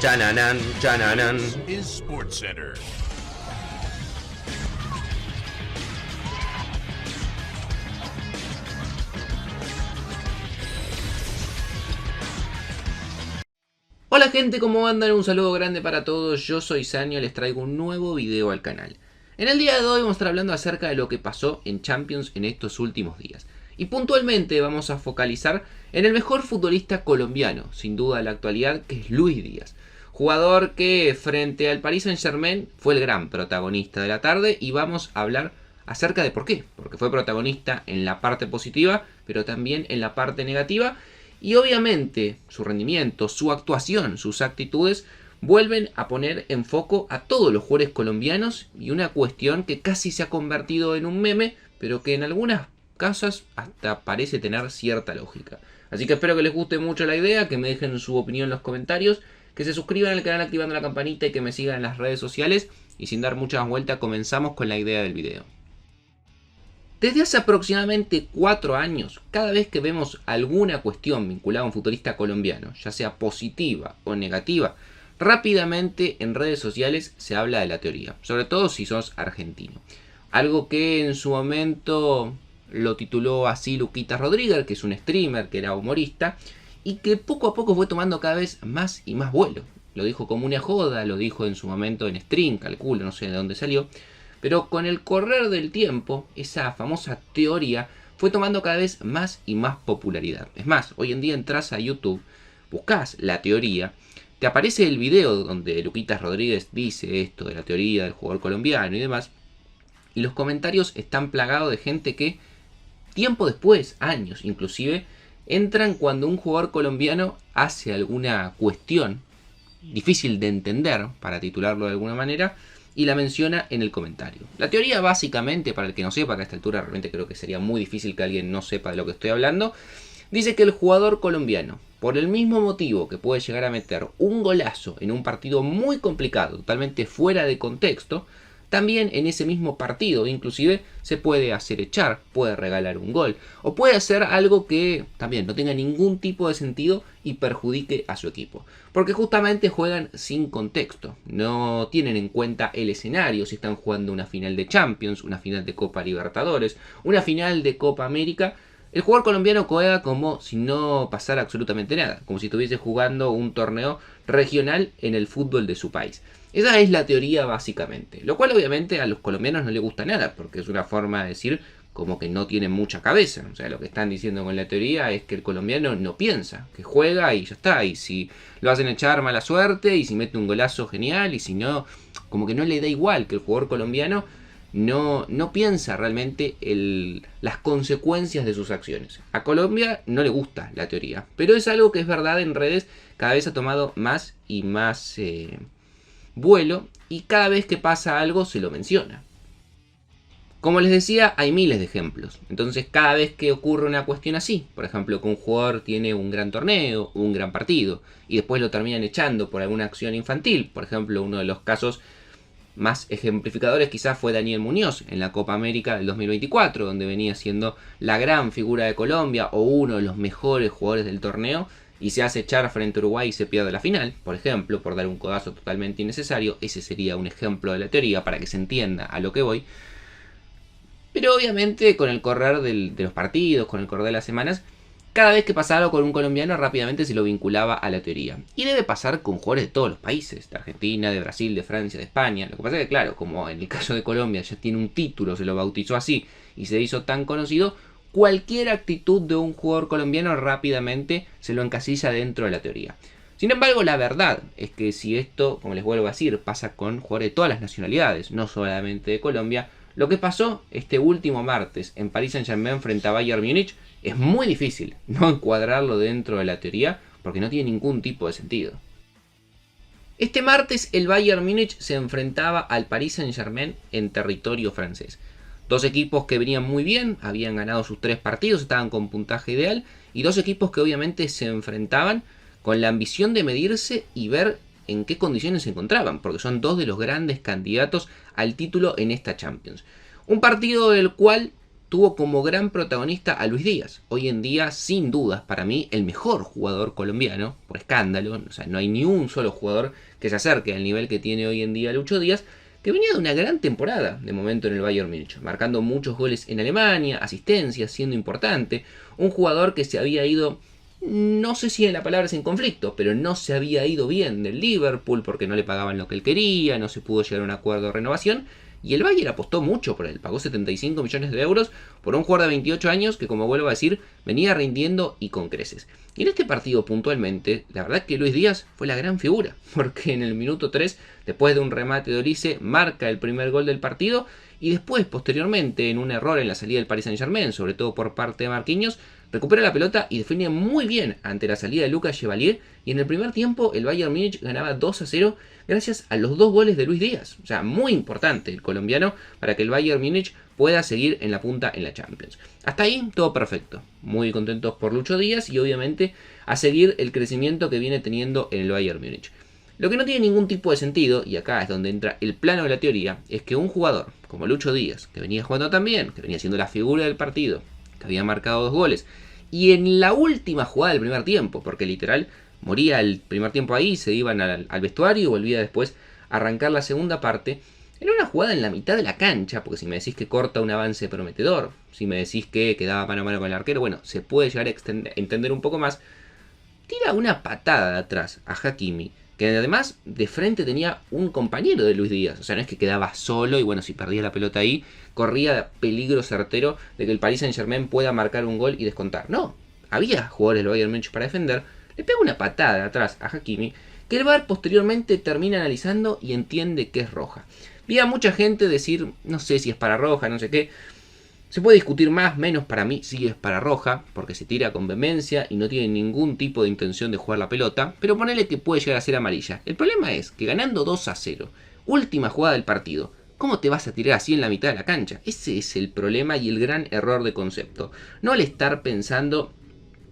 Chananan, chananan. is SportsCenter. Hola gente, ¿cómo andan? Un saludo grande para todos, yo soy Sanio, les traigo un nuevo video al canal. En el día de hoy vamos a estar hablando acerca de lo que pasó en Champions en estos últimos días. Y puntualmente vamos a focalizar en el mejor futbolista colombiano, sin duda de la actualidad, que es Luis Díaz. Jugador que frente al Paris Saint-Germain fue el gran protagonista de la tarde y vamos a hablar acerca de por qué. Porque fue protagonista en la parte positiva, pero también en la parte negativa. Y obviamente su rendimiento, su actuación, sus actitudes vuelven a poner en foco a todos los jugadores colombianos y una cuestión que casi se ha convertido en un meme, pero que en algunas casos hasta parece tener cierta lógica. Así que espero que les guste mucho la idea, que me dejen su opinión en los comentarios, que se suscriban al canal activando la campanita y que me sigan en las redes sociales. Y sin dar muchas vueltas comenzamos con la idea del video. Desde hace aproximadamente 4 años, cada vez que vemos alguna cuestión vinculada a un futbolista colombiano, ya sea positiva o negativa, rápidamente en redes sociales se habla de la teoría, sobre todo si sos argentino. Algo que en su momento lo tituló así Luquitas Rodríguez, que es un streamer, que era humorista, y que poco a poco fue tomando cada vez más y más vuelo. Lo dijo como una joda, lo dijo en su momento en stream, calculo, no sé de dónde salió. Pero con el correr del tiempo, esa famosa teoría fue tomando cada vez más y más popularidad. Es más, hoy en día entras a YouTube, buscas la teoría, te aparece el video donde Luquitas Rodríguez dice esto de la teoría del jugador colombiano y demás, y los comentarios están plagados de gente que tiempo después, años inclusive, entran cuando un jugador colombiano hace alguna cuestión difícil de entender, para titularlo de alguna manera, y la menciona en el comentario. La teoría básicamente, para el que no sepa, que a esta altura realmente creo que sería muy difícil que alguien no sepa de lo que estoy hablando, dice que el jugador colombiano, por el mismo motivo que puede llegar a meter un golazo en un partido muy complicado, totalmente fuera de contexto, también en ese mismo partido inclusive se puede hacer echar, puede regalar un gol o puede hacer algo que también no tenga ningún tipo de sentido y perjudique a su equipo. Porque justamente juegan sin contexto, no tienen en cuenta el escenario, si están jugando una final de Champions, una final de Copa Libertadores, una final de Copa América. El jugador colombiano juega como si no pasara absolutamente nada, como si estuviese jugando un torneo regional en el fútbol de su país. Esa es la teoría básicamente, lo cual obviamente a los colombianos no les gusta nada, porque es una forma de decir como que no tienen mucha cabeza. O sea, lo que están diciendo con la teoría es que el colombiano no piensa, que juega y ya está, y si lo hacen echar, mala suerte, y si mete un golazo, genial, y si no, como que no le da igual, que el jugador colombiano no piensa realmente las consecuencias de sus acciones. A Colombia no le gusta la teoría, pero es algo que es verdad en redes, cada vez ha tomado más y más vuelo, y cada vez que pasa algo se lo menciona. Como les decía, hay miles de ejemplos. Entonces cada vez que ocurre una cuestión así, por ejemplo que un jugador tiene un gran torneo, un gran partido, y después lo terminan echando por alguna acción infantil, por ejemplo uno de los casos más ejemplificadores quizás fue Daniel Muñoz en la Copa América del 2024, donde venía siendo la gran figura de Colombia o uno de los mejores jugadores del torneo, y se hace echar frente a Uruguay y se pierde la final, por ejemplo, por dar un codazo totalmente innecesario. Ese sería un ejemplo de la teoría para que se entienda a lo que voy. Pero obviamente con el correr de los partidos, con el correr de las semanas, cada vez que pasaba algo con un colombiano rápidamente se lo vinculaba a la teoría. Y debe pasar con jugadores de todos los países, de Argentina, de Brasil, de Francia, de España. Lo que pasa es que claro, como en el caso de Colombia ya tiene un título, se lo bautizó así y se hizo tan conocido, cualquier actitud de un jugador colombiano rápidamente se lo encasilla dentro de la teoría. Sin embargo, la verdad es que si esto, como les vuelvo a decir, pasa con jugadores de todas las nacionalidades, no solamente de Colombia, lo que pasó este último martes en Paris Saint-Germain frente a Bayern Múnich es muy difícil no encuadrarlo dentro de la teoría porque no tiene ningún tipo de sentido. Este martes el Bayern Múnich se enfrentaba al Paris Saint-Germain en territorio francés. Dos equipos que venían muy bien, habían ganado sus 3 partidos, estaban con puntaje ideal, y dos equipos que obviamente se enfrentaban con la ambición de medirse y ver en qué condiciones se encontraban, porque son dos de los grandes candidatos al título en esta Champions. Un partido del cual tuvo como gran protagonista a Luis Díaz. Hoy en día, sin dudas, para mí, el mejor jugador colombiano, por escándalo. O sea, no hay ni un solo jugador que se acerque al nivel que tiene hoy en día Lucho Díaz, que venía de una gran temporada de momento en el Bayern Múnich, marcando muchos goles en Alemania, asistencias, siendo importante. Un jugador que se había ido, no sé si en la palabra sin conflicto, pero no se había ido bien del Liverpool porque no le pagaban lo que él quería, no se pudo llegar a un acuerdo de renovación. Y el Bayern apostó mucho por él, pagó 75 millones de euros por un jugador de 28 años que, como vuelvo a decir, venía rindiendo y con creces. Y en este partido puntualmente, la verdad es que Luis Díaz fue la gran figura, porque en el minuto 3, después de un remate de Olise, marca el primer gol del partido y después, posteriormente, en un error en la salida del Paris Saint-Germain, sobre todo por parte de Marquinhos, recupera la pelota y define muy bien ante la salida de Lucas Chevalier, y en el primer tiempo el Bayern Múnich ganaba 2-0 gracias a los 2 goles de Luis Díaz. O sea, muy importante el colombiano para que el Bayern Múnich pueda seguir en la punta en la Champions. Hasta ahí todo perfecto. Muy contentos por Lucho Díaz y obviamente a seguir el crecimiento que viene teniendo en el Bayern Múnich. Lo que no tiene ningún tipo de sentido, y acá es donde entra el plano de la teoría, es que un jugador como Lucho Díaz, que venía jugando tan bien, que venía siendo la figura del partido, que había marcado 2 goles, y en la última jugada del primer tiempo, porque literal moría el primer tiempo ahí, se iban al vestuario y volvía después a arrancar la segunda parte, en una jugada en la mitad de la cancha, porque si me decís que corta un avance prometedor, si me decís que quedaba mano a mano con el arquero, bueno, se puede llegar a entender un poco más, tira una patada de atrás a Hakimi, que además de frente tenía un compañero de Luis Díaz. O sea, no es que quedaba solo y bueno, si perdía la pelota ahí, corría peligro certero de que el Paris Saint-Germain pueda marcar un gol y descontar. No, había jugadores del Bayern Múnich para defender. Le pega una patada de atrás a Hakimi, que el VAR posteriormente termina analizando y entiende que es roja. Vi a mucha gente decir, no sé si es para roja, no sé qué. Se puede discutir más, menos, para mí sí es para roja, porque se tira con vehemencia y no tiene ningún tipo de intención de jugar la pelota, pero ponele que puede llegar a ser amarilla. El problema es que ganando 2-0, última jugada del partido, ¿cómo te vas a tirar así en la mitad de la cancha? Ese es el problema y el gran error de concepto. No al estar pensando,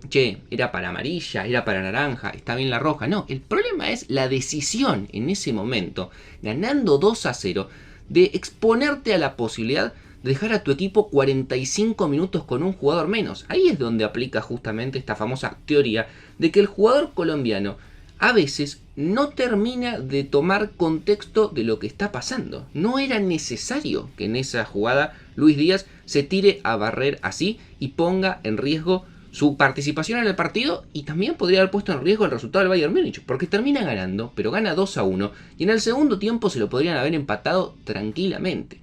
che, era para amarilla, era para naranja, está bien la roja. No, el problema es la decisión en ese momento, ganando 2-0, de exponerte a la posibilidad de dejar a tu equipo 45 minutos con un jugador menos. Ahí es donde aplica justamente esta famosa teoría de que el jugador colombiano a veces no termina de tomar contexto de lo que está pasando. No era necesario que en esa jugada Luis Díaz se tire a barrer así y ponga en riesgo su participación en el partido, y también podría haber puesto en riesgo el resultado del Bayern Múnich, porque termina ganando, pero gana 2-1, y en el segundo tiempo se lo podrían haber empatado tranquilamente.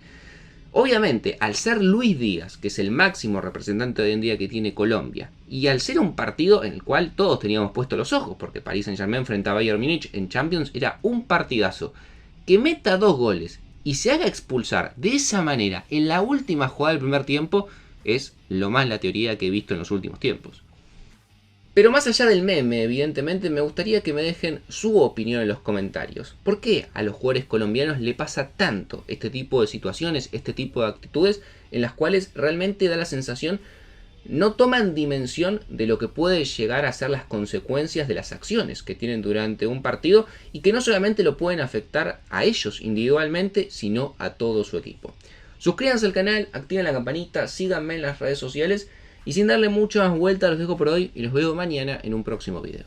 Obviamente, al ser Luis Díaz, que es el máximo representante hoy en día que tiene Colombia, y al ser un partido en el cual todos teníamos puestos los ojos, porque Paris Saint-Germain frente a Bayern Múnich en Champions era un partidazo, que meta 2 goles y se haga expulsar de esa manera en la última jugada del primer tiempo, es lo más la teoría que he visto en los últimos tiempos. Pero más allá del meme, evidentemente, me gustaría que me dejen su opinión en los comentarios. ¿Por qué a los jugadores colombianos le pasa tanto este tipo de situaciones, este tipo de actitudes, en las cuales realmente da la sensación no toman dimensión de lo que puede llegar a ser las consecuencias de las acciones que tienen durante un partido, y que no solamente lo pueden afectar a ellos individualmente, sino a todo su equipo? Suscríbanse al canal, activen la campanita, síganme en las redes sociales. Y sin darle mucha más vuelta, los dejo por hoy y los veo mañana en un próximo video.